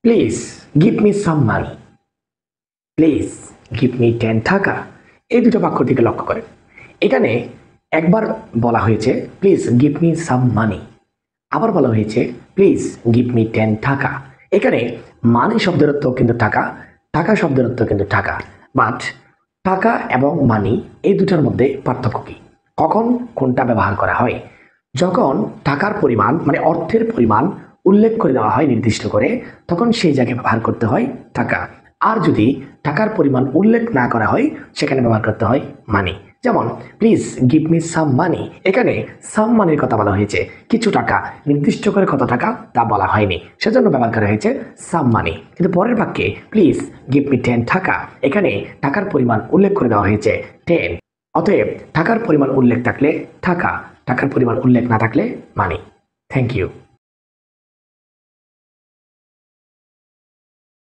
Please give me some money, please give me 10 টাকা। এই দুটো বাক্য দিকে লক্ষ্য করেন। এখানে একবার বলা হয়েছে প্লিজ গিভ মি সাম মানি, আবার বলা হয়েছে প্লিজ গিভ মি 10 টাকা। এখানে মানি শব্দের অর্থ কিন্তু টাকা, টাকা শব্দের অর্থ কিন্তু টাকা, বাট টাকা এবং মানি এই দুটার মধ্যে পার্থক্য কি, কখন কোনটা ব্যবহার করা হয়? যখন টাকার পরিমাণ মানে অর্থের পরিমাণ উল্লেখ করে দেওয়া হয় নির্দিষ্ট করে, তখন সেই জায়গায় ব্যবহার করতে হয় টাকা। আর যদি টাকার পরিমাণ উল্লেখ না করা হয়, সেখানে ব্যবহার করতে হয় মানি। যেমন প্লিজ গিভ মি সাম মানি, এখানে সাম মানির কথা বলা হয়েছে, কিছু টাকা, নির্দিষ্ট করে কত টাকা তা বলা হয়নি, সেজন্য ব্যবহার করা হয়েছে সাম মানি। কিন্তু পরের বাক্যে প্লিজ গিভ মি 10 টাকা, এখানে টাকার পরিমাণ উল্লেখ করে দেওয়া হয়েছে 10। অতএব টাকার পরিমাণ উল্লেখ থাকলে টাকা, টাকার পরিমাণ উল্লেখ না থাকলে মানি। Thank you.